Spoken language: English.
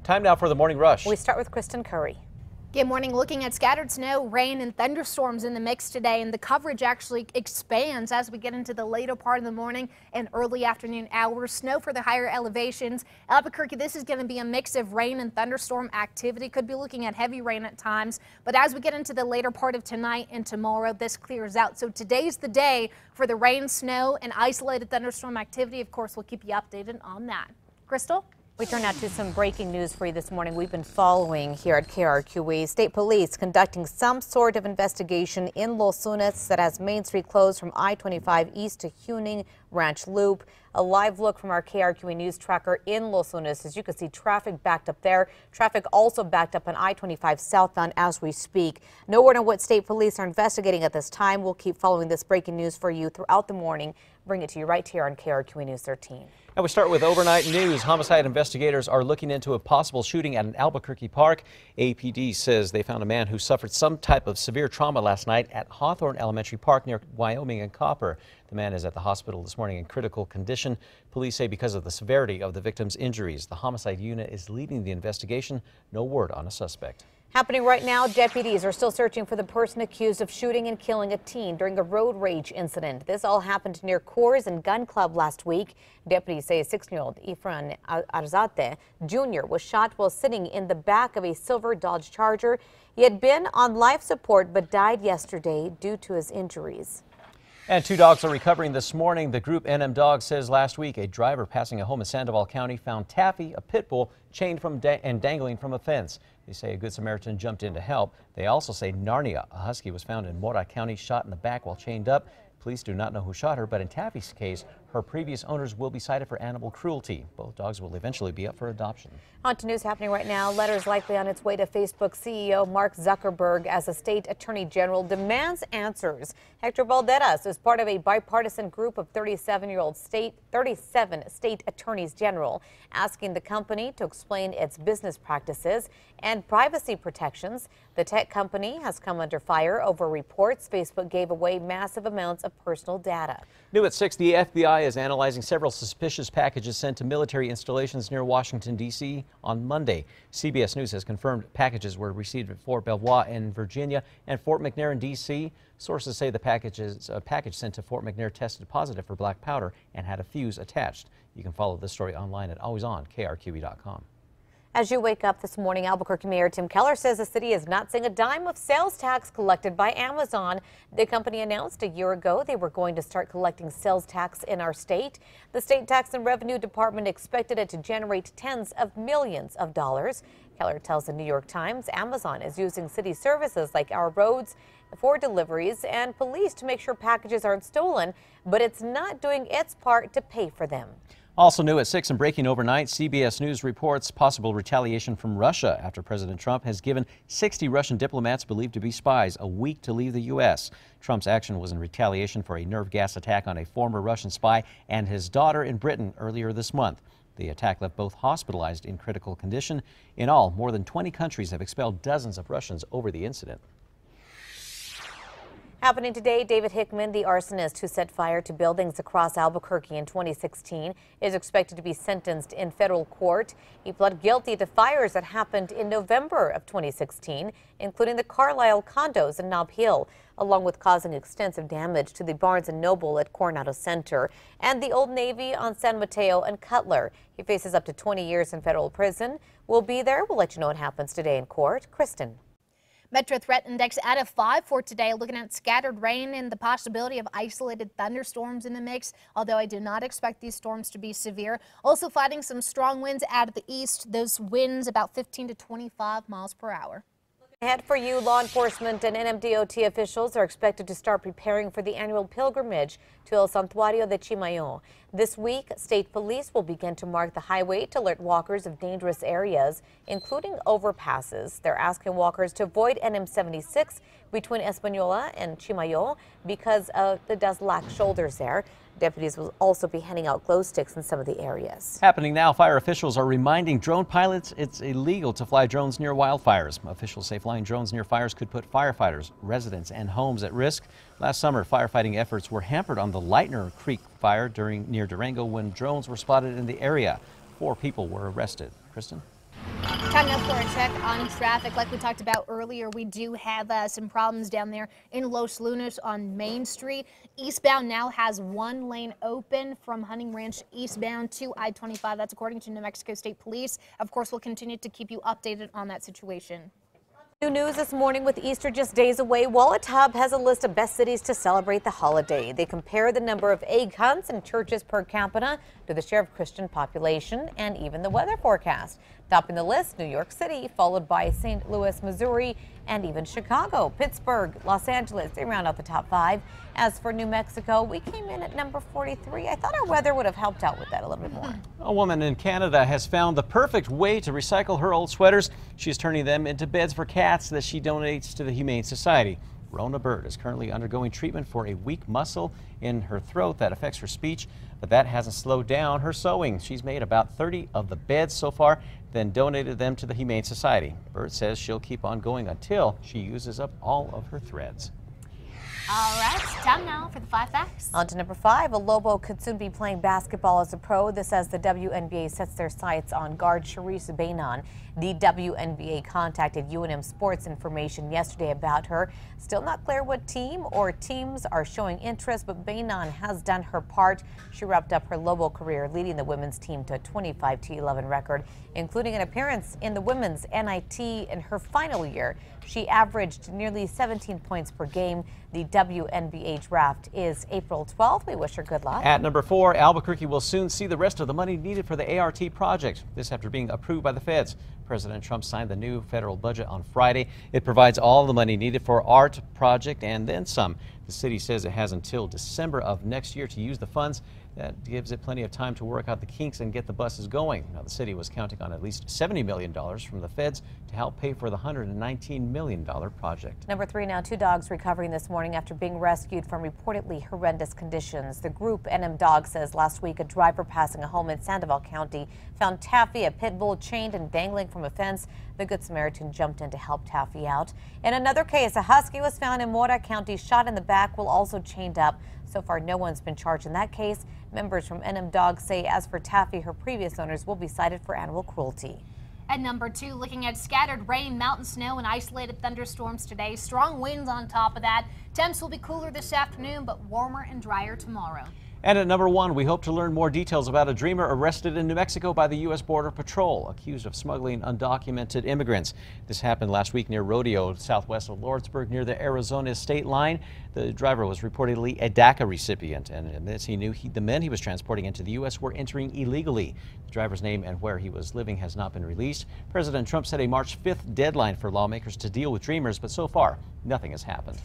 Time now for the morning rush. We start with Kristen Curry. Good morning. Looking at scattered snow, rain, and thunderstorms in the mix today, and the coverage actually expands as we get into the later part of the morning and early afternoon hours. Snow for the higher elevations. Albuquerque, this is going to be a mix of rain and thunderstorm activity. Could be looking at heavy rain at times, but as we get into the later part of tonight and tomorrow, this clears out. So today's the day for the rain, snow, and isolated thunderstorm activity. Of course, we'll keep you updated on that. Crystal? We turn now to some breaking news for you this morning. We've been following here at KRQE. State police conducting some sort of investigation in Los Lunas that has Main Street closed from I-25 east to Huning Ranch Loop. A live look from our KRQE news tracker in Los Lunas. As you can see, traffic backed up there. Traffic also backed up on I-25 southbound as we speak. No word on what state police are investigating at this time. We'll keep following this breaking news for you throughout the morning. Bring it to you right here on KRQE News 13. And we start with overnight news. Homicide investigators are looking into a possible shooting at an Albuquerque park. APD says they found a man who suffered some type of severe trauma last night at Hawthorne Elementary Park near Wyoming and Copper. The man is at the hospital this morning in critical condition. Police say because of the severity of the victim's injuries. The homicide unit is leading the investigation. No word on a suspect. Happening right now, deputies are still searching for the person accused of shooting and killing a teen during a road rage incident. This all happened near Coors and Gun Club last week. Deputies say a 16-year-old Efrain Arzate Jr. was shot while sitting in the back of a silver Dodge Charger. He had been on life support but died yesterday due to his injuries. And 2 dogs are recovering this morning. The group NM Dog says last week a driver passing a home in Sandoval County found Taffy, a pit bull, chained from and dangling from a fence. They say a Good Samaritan jumped in to help. They also say Narnia, a husky, was found in Mora County, shot in the back while chained up. Police do not know who shot her, but in Taffy's case, her previous owners will be cited for animal cruelty. Both dogs will eventually be up for adoption. On to news happening right now. Letters likely on its way to Facebook CEO Mark Zuckerberg as the state attorney general demands answers. Hector Valderas is part of a bipartisan group of 37 state attorneys general asking the company to explain its business practices and privacy protections. The tech company has come under fire over reports Facebook gave away massive amounts of personal data. New at 6, the FBI is analyzing several suspicious packages sent to military installations near Washington, D.C. on Monday. CBS News has confirmed packages were received at Fort Belvoir in Virginia and Fort McNair in D.C. Sources say the package sent to Fort McNair tested positive for black powder and had a fuse attached. You can follow this story online at alwaysonkrqe.com. As you wake up this morning, Albuquerque Mayor Tim Keller says the city is not seeing a dime of sales tax collected by Amazon. The company announced a year ago they were going to start collecting sales tax in our state. The state tax and revenue department expected it to generate tens of millions of dollars. Keller tells the New York Times Amazon is using city services like Our Roads for deliveries and police to make sure packages aren't stolen, but it's not doing its part to pay for them. Also new at 6 and breaking overnight, CBS News reports possible retaliation from Russia after President Trump has given 60 Russian diplomats believed to be spies a week to leave the U.S. Trump's action was in retaliation for a nerve gas attack on a former Russian spy and his daughter in Britain earlier this month. The attack left both hospitalized in critical condition. In all, more than 20 countries have expelled dozens of Russians over the incident. Happening today, David Hickman, the arsonist who set fire to buildings across Albuquerque in 2016, is expected to be sentenced in federal court. He pled guilty to fires that happened in November of 2016, including the Carlisle condos in Nob Hill, along with causing extensive damage to the Barnes & Noble at Coronado Center and the Old Navy on San Mateo and Cutler. He faces up to 20 years in federal prison. We'll be there. We'll let you know what happens today in court. Kristen. Metro Threat Index out of 5 for today, looking at scattered rain and the possibility of isolated thunderstorms in the mix, although I do not expect these storms to be severe. Also fighting some strong winds out of the east, those winds about 15 to 25 miles per hour. Ahead for you, law enforcement and NMDOT officials are expected to start preparing for the annual pilgrimage to El Santuario de Chimayon. This week, state police will begin to mark the highway to alert walkers of dangerous areas, including overpasses. They're asking walkers to avoid NM 76 between Española and Chimayon because of the dust lack shoulders there. Deputies will also be handing out glow sticks in some of the areas. Happening now, fire officials are reminding drone pilots it's illegal to fly drones near wildfires. Officials say flying drones near fires could put firefighters, residents, and homes at risk. Last summer, firefighting efforts were hampered on the Lightner Creek fire near Durango when drones were spotted in the area. 4 people were arrested. Kristen? Time now for a check on traffic. Like we talked about earlier, we do have some problems down there in Los Lunas on Main Street. Eastbound now has one lane open from Hunting Ranch eastbound to I-25. That's according to New Mexico State Police. Of course, we'll continue to keep you updated on that situation. New news this morning with Easter just days away. Wallet Hub has a list of best cities to celebrate the holiday. They compare the number of egg hunts and churches per capita to the share of Christian population and even the weather forecast. Topping the list, New York City, followed by St. Louis, Missouri, and even Chicago. Pittsburgh, Los Angeles, they round out the top 5. As for New Mexico, we came in at number 43. I thought our weather would have helped out with that a little bit more. A woman in Canada has found the perfect way to recycle her old sweaters. She's turning them into beds for cats that she donates to the Humane Society. Rona Bird is currently undergoing treatment for a weak muscle in her throat that affects her speech, but that hasn't slowed down her sewing. She's made about 30 of the beds so far, then donated them to the Humane Society. Bird says she'll keep on going until she uses up all of her threads. All right, time now for the 5 facts. On to number 5. A Lobo could soon be playing basketball as a pro. This as the WNBA sets their sights on guard Sharice Bainon. The WNBA contacted UNM Sports information yesterday about her. Still not clear what team or teams are showing interest, but Bainon has done her part. She wrapped up her Lobo career leading the women's team to a 25-11 record, including an appearance in the women's NIT in her final year. She averaged nearly 17 points per game. The WNBA draft is April 12th. We wish her good luck. At number 4, Albuquerque will soon see the rest of the money needed for the ART project. This after being approved by the feds. President Trump signed the new federal budget on Friday. It provides all the money needed for ART project and then some. The city says it has until December of next year to use the funds. That gives it plenty of time to work out the kinks and get the buses going. Now, the city was counting on at least $70 million from the feds to help pay for the $119 million project. Number 3 now, 2 dogs recovering this morning after being rescued from reportedly horrendous conditions. The group NM Dog says last week a driver passing a home in Sandoval County found Taffy, a pit bull, chained and dangling from a fence. The Good Samaritan jumped in to help Taffy out. In another case, a husky was found in Mora County, shot in the back, while also chained up. So far, no one's been charged in that case. Members from NM Dog say as for Taffy, her previous owners will be cited for animal cruelty. At number 2, looking at scattered rain, mountain snow, and isolated thunderstorms today. Strong winds on top of that. Temps will be cooler this afternoon, but warmer and drier tomorrow. And at number 1, we hope to learn more details about a dreamer arrested in New Mexico by the U.S. Border Patrol, accused of smuggling undocumented immigrants. This happened last week near Rodeo, southwest of Lordsburg, near the Arizona state line. The driver was reportedly a DACA recipient and admits he knew the men he was transporting into the U.S. were entering illegally. The driver's name and where he was living has not been released. President Trump set a March 5th deadline for lawmakers to deal with dreamers, but so far, nothing has happened.